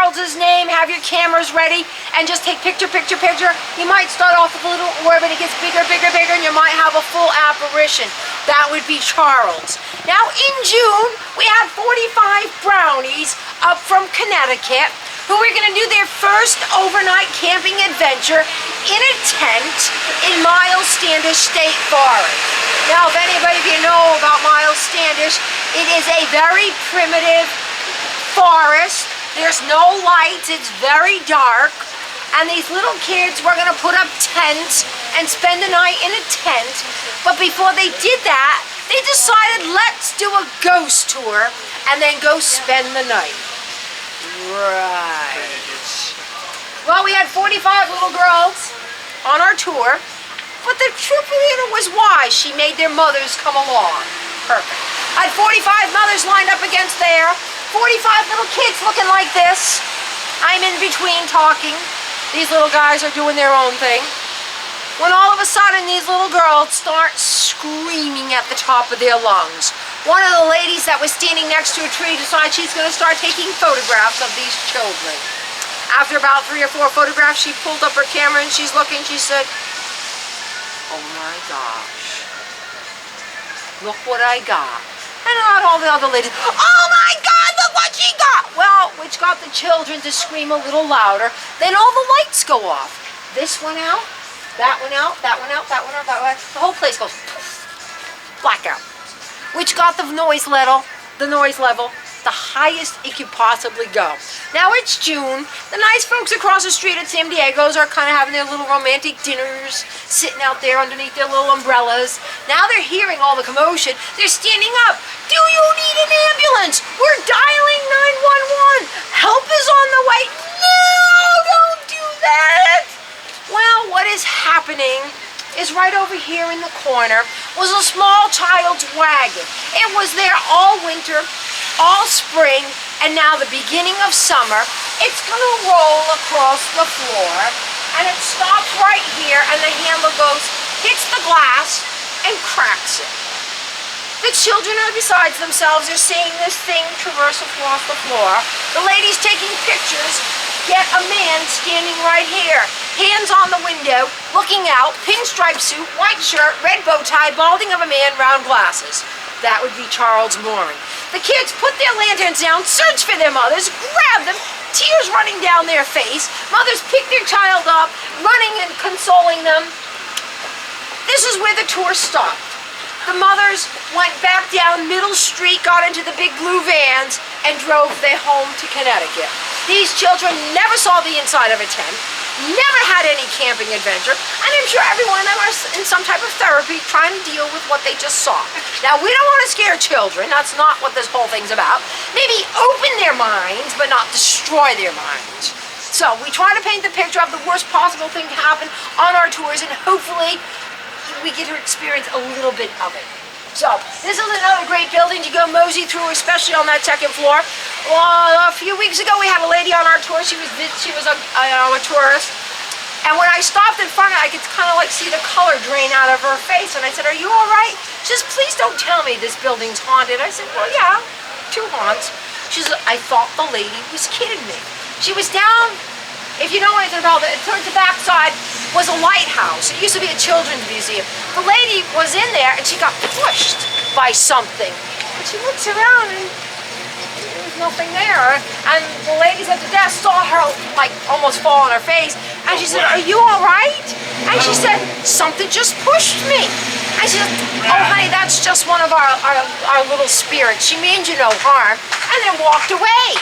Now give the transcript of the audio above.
Charles's name, have your cameras ready, and just take picture, picture, picture. You might start off with a little orb, and it gets bigger, bigger, bigger, and you might have a full apparition. That would be Charles. Now in June, we had 45 brownies up from Connecticut who were going to do their first overnight camping adventure in a tent in Miles Standish State Forest. Now, if anybody of you know about Miles Standish, it is a very primitive forest. There's no lights, it's very dark, and these little kids were going to put up tents and spend the night in a tent. But before they did that, they decided, let's do a ghost tour and then go spend the night. Right. Well, we had 45 little girls on our tour, but the truth of it was why she made their mothers come along. Perfect. I had 45 mothers lined up against there, 45 little kids looking like this. I'm in between talking. These little guys are doing their own thing. When all of a sudden these little girls start screaming at the top of their lungs. One of the ladies that was standing next to a tree decides she's going to start taking photographs of these children. After about 3 or 4 photographs, she pulled up her camera and she's looking, she said, "Oh my gosh, look what I got." And not all the other ladies, "Oh my God, look what she got!" Well, which got the children to scream a little louder. Then all the lights go off. This one out, that one out, that one out, that one out, that one out. The whole place goes poof, blackout. Which got the noise level the highest it could possibly go. Now it's June. The nice folks across the street at San Diego's are kind of having their little romantic dinners, sitting out there underneath their little umbrellas. Now they're hearing all the commotion. They're standing up. "Do you need an ambulance? We're dialing 911. Help is on the way." No, don't do that. Well, what is happening is right over here in the corner was a small child's wagon. It was there all winter, all spring, and now the beginning of summer. It's going to roll across the floor, and it stops right here, and the handle goes, hits the glass, and cracks it. The children are beside themselves. They're seeing this thing traverse across the floor. The lady's taking pictures. Get a man standing right here, hands on the window, looking out, pinstripe suit, white shirt, red bow tie, balding of a man, round glasses. That would be Charles Mooring. The kids put their lanterns down, search for their mothers, grab them, tears running down their face. Mothers pick their child up, running and consoling them. This is where the tour stopped. The mothers went back down Middle Street, got into the big blue vans, and drove their home to Connecticut. These children never saw the inside of a tent, never had any camping adventure, and I'm sure every one of them are in some type of therapy trying to deal with what they just saw. Now, we don't want to scare children. That's not what this whole thing's about. Maybe open their minds, but not destroy their minds. So we try to paint the picture of the worst possible thing to happen on our tours, and hopefully we get to experience a little bit of it. So, this is another great building to go mosey through, especially on that second floor. Well, a few weeks ago, we had a lady on our tour. She was a tourist. And when I stopped in front of her, I could kind of like see the color drain out of her face. And I said, "Are you all right?" She says, "Please don't tell me this building's haunted." I said, "Well, yeah, 2 haunts." She said, "I thought the lady was kidding me." She was down. If you know anything about it, towards the backside was a lighthouse. It used to be a children's museum. The lady was in there and she got pushed by something. And she looks around and there was nothing there. And the ladies at the desk saw her like almost fall on her face. And she said, "Are you all right?" And she said, "Something just pushed me." And she said, "Oh honey, that's just one of our little spirits. She means you no harm." And then walked away.